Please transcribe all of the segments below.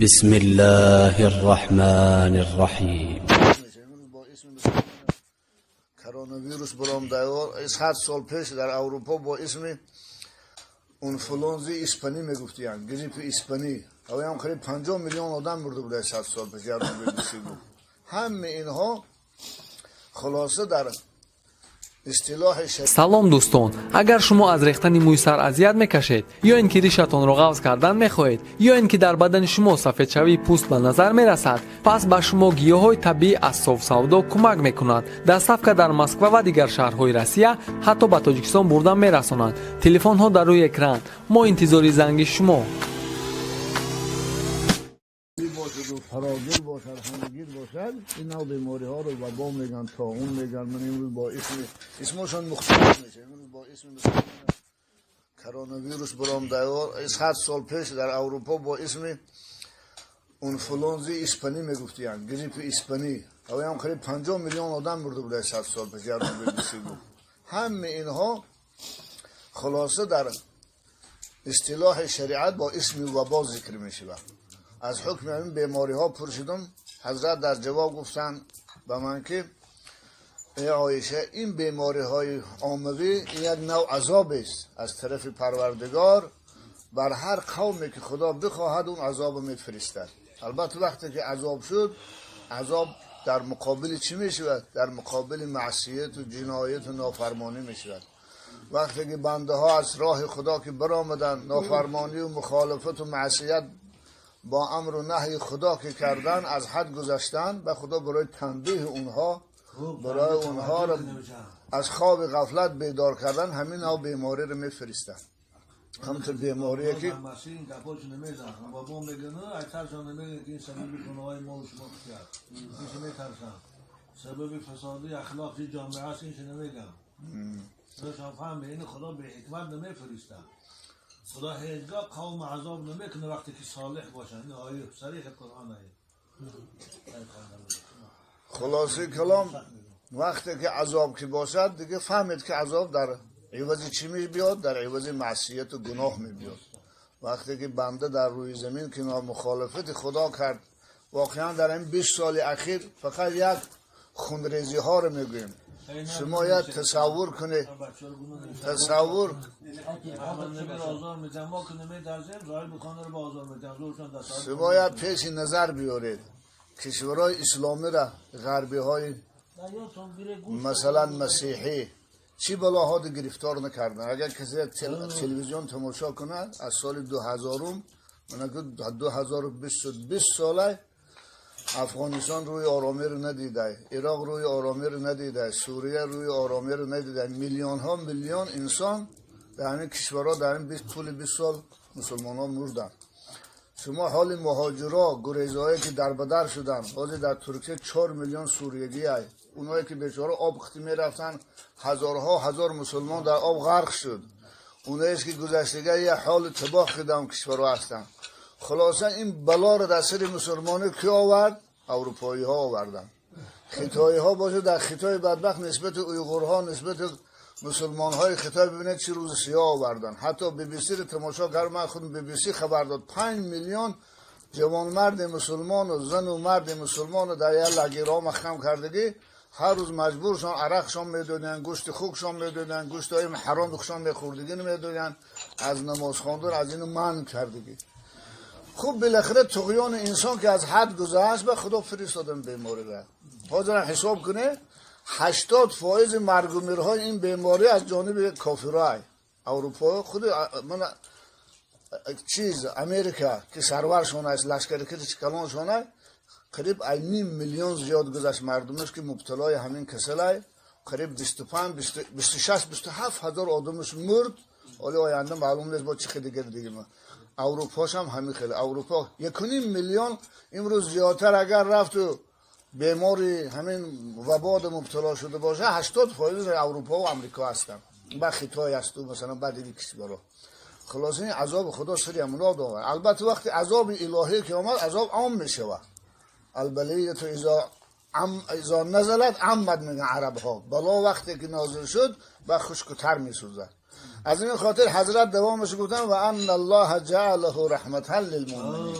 بسم الله الرحمن الرحیم. با اسم کرونا ویروس برام دیوار از 7 سال پیش در اروپا با اسم انفلونزا اسپانی میگفتن، گریپ اسپانی. هم قریب 50 میلیون آدم مرده بود 100 سال پیش. همه اینها خلاصه در اصطلاح سلام دوستان، اگر شما از ریختن موی سر اذیت میکشید یا اینکه ریشتان را قوس کردن میخواهید یا اینکه در بدن شما سفید شوی پوست به نظر میرسد، پس به شما گیاهای طبیعی از صوف سودا کمک میکنند. دستافکه در مسکو و دیگر شهرهای روسیه حتی به تاجیکستان بردن میرسانند. تلفن ها در روی اکران. ما انتظاری زنگ شما. فراگیر باشد، همگیر باشد، این نوع بیماری ها رو وبا میگن، طاعون میگن. من امروز با اسمشون مختلف میشه. امروز با اسم کرونا ویروس برام دیوار از 7 سال پیش در اروپا با اسم انفلونزا اسپانی میگفتن، گریپ اسپانی. هم قریب 50 میلیون آدم مرده بود 100 سال پیش. همه اینها خلاصه در اصطلاح شریعت با اسم وبا ذکر میشه. از حکم این بیماری ها پرسیدم، حضرت در جواب گفتن به من که ای عایشه، این بیماری های عاموی یک نوع عذاب است از طرف پروردگار بر هر قومی که خدا بخواهد اون عذاب میفرستد. البته وقتی که عذاب شد، عذاب در مقابل چی میشود؟ در مقابل معصیت و جنایت و نافرمانی میشود. وقتی که بنده ها از راه خدا که برآمدن، نافرمانی و مخالفت و معصیت با امر و نهی خدا که کردن، از حد گذشتن، به خدا برای تنبیه اونها، برای اونها را از خواب غفلت بیدار کردن، همین نوع بیماری رو میفرستن. همونطور بیماریه که سبب فساد اخلاقی جامعه است، اینش نمیگم. فهم این خدا به حکمت نمیفرسته. خدا هیچگاه قوم عذاب نمیکنه وقتی که صالح باشن. این آیه صریح قرآن است. خلاصه کلام، وقتی که عذاب که باشد دیگه فهمید که عذاب در عوض چی می بیاد؟ در عوض معصیت و گناه می بیاد. وقتی که بنده در روی زمین که مخالفت خدا کرد، واقعا در این 20 سال اخیر فقط یک خونریزی ها رو میگویم. شما یا تصور کنه، تصور شما یا پیش نظر بیارید کشورهای اسلامی را، غربی های مثلا مسیحی چی بلاها رو گرفتار نکردن. اگر کسی تلویزیون تماشا کنه از سال 2000 من 2020 ساله افغانستان روی آرامی رو ندیده، عراق روی آرامی رو ندیده، سوریه روی آرامی رو ندیده. میلیون ها میلیون انسان در این کشورها در این طول 20 سال مسلمان ها مردن. شما حال مهاجرا، گریزهایی که در بدر شدن، بازی در ترکیه 4 میلیون سوریگی هست. اونایی که بیچاره آب خطی می رفتن، هزارها هزار مسلمان در آب غرق شد. اونایی که گذشتگی یه حال تباه کردن کشورها هستن. خلاصه این بلا رو در سر مسلمانی کی آورد؟ اروپایی ها آوردن. خطایی ها باشه در خطای بدبخت نسبت اویغورها، نسبت مسلمان های خطای ببینید چی روز سیاه آوردن. حتی بی بی سی رو تماشا کردم، من خودم بی بی سی خبر داد 5 میلیون جوان مرد مسلمان و زن و مرد مسلمان رو در یه لگیرها مخم کردگی، هر روز مجبورشان عرقشان میدونن، گوشت خوکشان میدونن، گوشت های حرام خوشان میخوردگی نمیدونن، از نماز خواندن از اینو منع کردگی. خوب بالاخره طغیان انسان که از حد گذشت به خدا فرستادن بیماری را. حاضر حساب کنه 80% مرگ و میرهای این بیماری از جانب کافرای اروپا. خود من امریکا که سرورشون است، لشکری که کلانشون است، قریب 1.5 میلیون زیاد گذشت مردمش که مبتلای همین کسل، قریب 25 26 27 هزار آدمش مرد. ولی آینده معلوم نیست با چه دیگه ما. اروپاش هم همین خیلی. اروپا 1.5 میلیون امروز زیادتر اگر رفت و بیماری همین وبا مبتلا شده باشه، 80% اروپا و امریکا هستن. با خطای است مثلا بعد دیگه کشورها. خلاص این عذاب خدا سری امراض آورد. البته وقتی عذاب الهی که اومد، عذاب عام میشه. البلیه تو اذا نزلت عمد میگن عرب ها. بلا وقتی که نازل شد با خشک‌تر میسوزد. از این خاطر حضرت دوامش گفتن و ان الله جعله رحمتا للمؤمنین.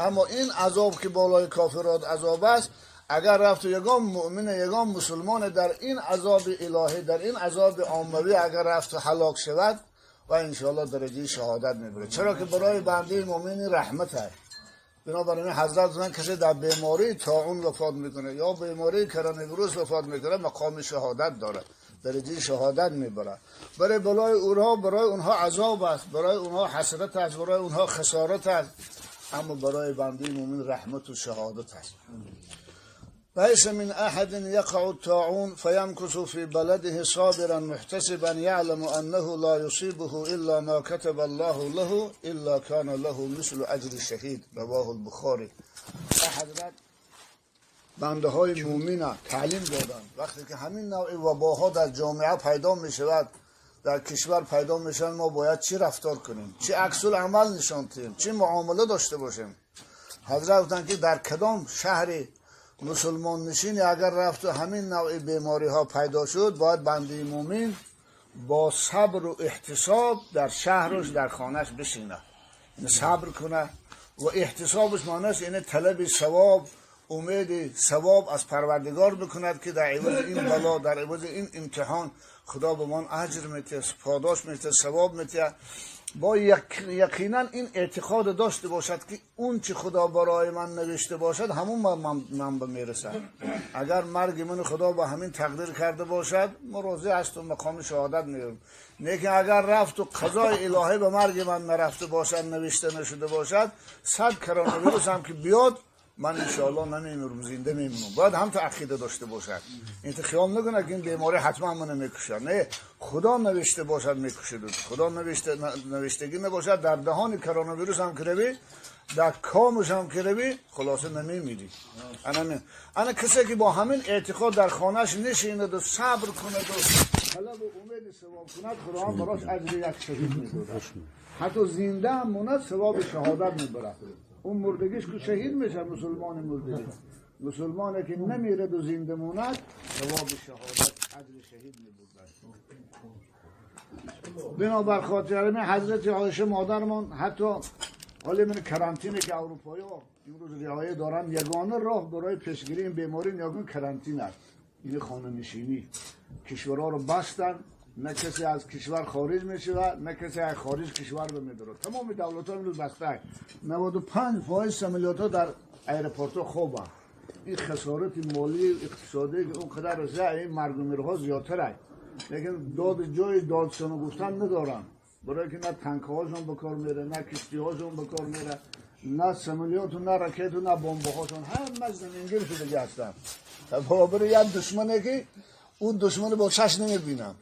اما این عذاب که بالای کافرات عذاب است، اگر رفت و یگان مؤمن یگان مسلمان در این عذاب الهی، در این عذاب عاموی اگر رفت و هلاک شود و انشاءالله درجه شهادت میبره. چرا که برای بنده مؤمن رحمت است. بنابراین حضرت من کسی در بیماری طاعون وفات میکنه یا بیماری کرونا ویروس وفات میکنه مقام شهادت داره، درجه شهادت میبره. برای اونها عذاب است، برای اونها حسرت است، برای اونها خسارت است، اما برای بنده مؤمن رحمت و شهادت است. ليس من أحد يقع الطاعون فيمكث في بلده صابرا محتسبا يعلم أنه لا يصيبه إلا ما كتب الله له إلا كان له مثل أجر الشهيد. رواه البخاري. حضرت بنده های مومن تعلیم دادن وقتی که همین نوع وباها در جامعه پیدا می شود، در کشور پیدا می شود، ما باید چی رفتار کنیم، چی عکس العمل نشان دهیم، چی معامله داشته باشیم. حضرت گفتن که در کدام شهری مسلمان نشینی اگر رفت و همین نوع بیماری ها پیدا شد، باید بنده مومن با صبر و احتساب در شهرش در خانهش بشینه، صبر کنه و احتسابش معنی است این طلب ثواب، امید ثواب از پروردگار بکند که در عوض این بلا، در عوض این امتحان خدا به من اجر میده، پاداش میده، ثواب میده. با یقینا این اعتقاد داشته باشد که اون چی خدا برای من نوشته باشد همون من به میرسد. اگر مرگ من خدا با همین تقدیر کرده باشد ما راضی هستم، مقام شهادت میرم. لیکن اگر رفت و قضای الهی به مرگ من نرفته باشد، نوشته نشده باشد، 100 کرونا ویروس هم که بیاد من انشاءالله نمیمیرم، زنده میمونم. باید هم تو عقیده داشته باشد. این خیال نکنه که این بیماری حتما منو میکشه. نه، خدا نوشته باشد میکشه. خدا نوشتگی نباشد، در دهان کرونا ویروس هم کروی، در کامش هم کروی، خلاصه نمیمیری. انا کسی که با همین اعتقاد در خانهش نشیند و صبر کند و طلب و امید ثواب کند، خدا هم براش اجر یک شهید میده. حتی زنده هم موند ثواب شهادت میبره. اون مردگیش که شهید میشه، مسلمان مردگی، مسلمانی که نمیره و زنده موند ثواب شهادت اجر شهید میبره. بنابر خاطر همین حضرت عایشه مادرمان حتی حالا من کرانتینه که اروپایی ها امروز رعایه دارن، یگانه راه برای پیشگیری این بیماری یگان کرانتین است. این خانه نشینی. کشورها رو بستن، نه کسی از کشور خارج میشه و نه کسی از خارج کشور رو میداره. تمام دولت ها امروز بسته. 95% سمالیات ها در ایرپورت ها خوبه. این خسارت مالی اقتصادی که اون قدر رسه، این مرگ و میرها زیادتر است. لیکن جای دادستان گفتن ندارن، برای که نه تانک هاشون بکار میره، نه کشتی هاشون بکار میره، نه سمالیات و نه راکت و نه بمب هاشون، همه زمینگیر شده هستن. برای یک دشمنه که اون دشمن با چشم نمیبینم.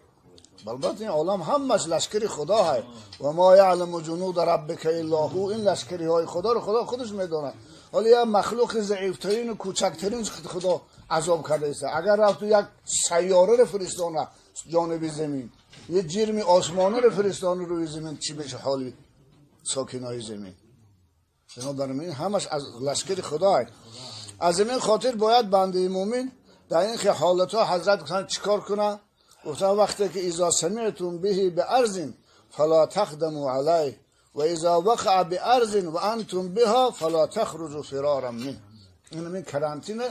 البته این عالم همش لشکر خدا ہے و ما یعلم جنود ربک الا هو. این لشکری های خدا رو خدا خودش میدونه. حالا یک مخلوق ضعیفترین و کوچکترین خدا عذاب کرده است. اگر رفت یک سیاره رو فرستانه جانب زمین، یه جرم آسمانی رو فرستانه روی زمین، چی بشه حالی ساکنای زمین؟ بنابراین همش از لشکر خدا ہے. از این خاطر باید بنده مومن در این حالت ها حضرت گفتن چیکار کنه؟ گفتن وقتی که اذا سمعتم به بارض فلا تقدموا علیه و اذا وقع بارض و انتم بها فلا تخرجوا فرارا منه. این کرانتین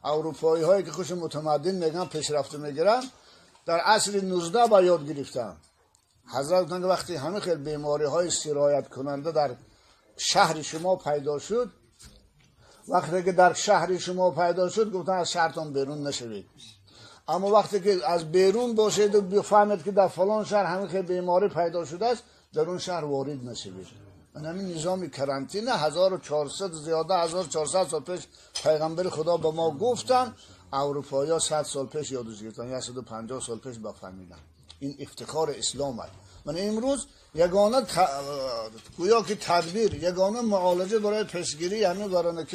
اروپایی هایی که خوش متمدن میگن پیشرفته میگیرن در عصر 19 با یاد گرفتن. حضرت گفتن که وقتی همه خیلی بیماری های سرایت کننده در شهر شما پیدا شد، وقتی که در شهر شما پیدا شد گفتن از شهرتان بیرون نشوید. اما وقتی که از بیرون باشید و بفهمید که در فلان شهر همه خیلی بیماری پیدا شده است، در اون شهر وارد نشوید. من همین نظام کرانتین 1400 زیاده 1400 سال پیش پیغمبر خدا به ما گفتن، اروپایی ها 100 سال پیش یادش گرفتن یا 150 سال پیش بفهمیدن. این افتخار اسلام است. من امروز یگانه گویا که تدبیر، یگانه معالجه برای پیشگیری همین برای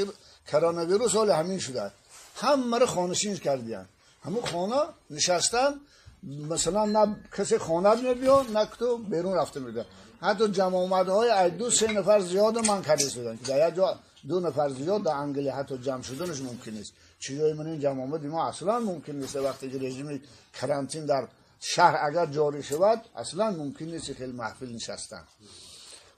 کرونا ویروس حال همین شده. همه رو خانشین کردن، همون خانه نشستن، مثلا نه کسی خانه میبیاد نه تو بیرون رفته میده. حتی جمع آمده های 2-3 نفر زیاد من کرده شدن که در یک جا 2 نفر زیاد در انگلی حتی جمع شدنش ممکن نیست. چیزای من این جمع آمد ما اصلا ممکن نیست. وقتی که رژیم کرانتین در شهر اگر جاری شود اصلا ممکن نیست خیلی محفل نشستن.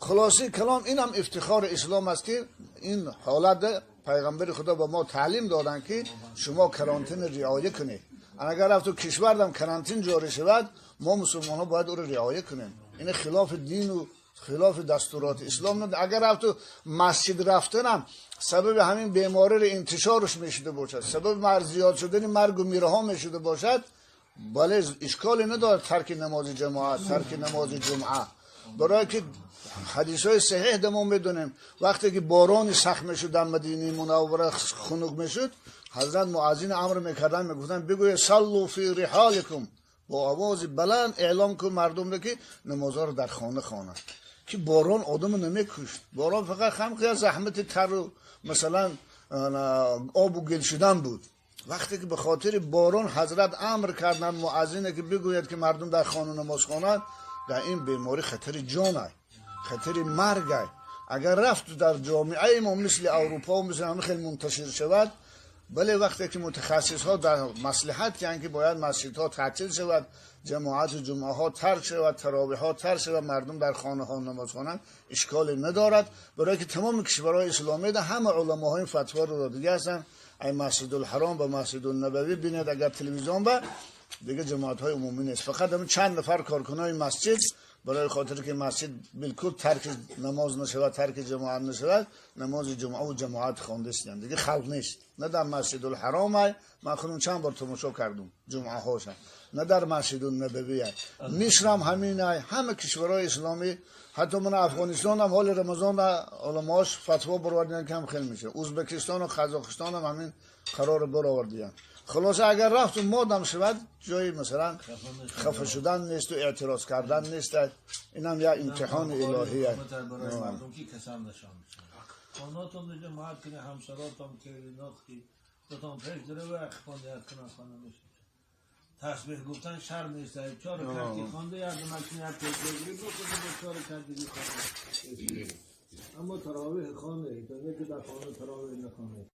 خلاصی کلام اینم افتخار اسلام است که این حالت پیغمبر خدا به ما تعلیم دادن که شما کرانتین رعایت کنید. اگر رفت تو کشوردم کرانتین جاری شود ما مسلمان ها باید او رو رعایت کنیم. این خلاف دین و خلاف دستورات اسلام نه. اگر رفت تو مسجد رفتنم سبب همین بیماری رو انتشارش میشده باشد، سبب زیاد شدن مرگ و میره ها میشده باشد، بله اشکالی نداره ترک نماز جماعت، ترک نماز جمعه. برای که حدیث های صحیح دمون میدونیم وقتی که باران سخت میشد در مدینه منوره خنک میشد حضرت مؤذن امر میکردن میگفتن بگوی صلوا فی رحالکم، با آواز بلند اعلام کن مردم رو که نمازها رو در خانه خوانند. که باران آدم نمیکشت، باران فقط خم زحمت تر و مثلا آب و گل شدن بود. وقتی که به خاطر باران حضرت امر کردن مؤذن که بگوید که مردم در خانه نماز خوانند، در این بیماری خطر جان است، خطر مرگ است. اگر رفت در جامعه ما مثل اروپا و مثل همه خیلی منتشر شود، بله وقتی که متخصص ها در مصلحت کردن که باید مسجد ها تعطیل شود، جماعت جمعه ها ترک شود، تراویح ها ترک شود، مردم در خانه ها نماز خوانند، اشکالی ندارد. برای که تمام کشورهای اسلامی ده همه علماهای این فتوا رو داده هستند. ای مسجد الحرام و مسجد النبوی بینید اگر تلویزیون با دیگه جماعت های عمومی نیست، فقط همین چند نفر کارکنای مسجد برای خاطر که مسجد بالکل ترک نماز نشود، ترک جماعت نشود، نماز جمعه و جماعت خوانده است، دیگه خلق نیست. نه در مسجد الحرام ای من خودم چند بار تماشا کردم جمعه هاش، نه در مسجد النبوی ای میشرم همین ای. همه کشورهای اسلامی حتی من افغانستان هم حال رمضان علماش فتوا بروردن کم خیلی میشه، ازبکستان و قزاقستان هم همین قرار برآوردن. خلاصه اگر رفت و مادم شود جایی مثلا خفه شدن نیست و اعتراض کردن نیست، اینم یا امتحان الهی است. برای مردم که کسان نشان میشه خاناتون دیگه جماعت کنه، همسراتون که ناختی دوتان پیش داره و اخوانده از کنه خانه میشه. تسبیح گفتن شرم نیست، چهار کردی خانده یاد مکنی هر پیش بگیری دو چهار کردی خانده. اما تراویح خانه تا که در خانه تراویح نخانه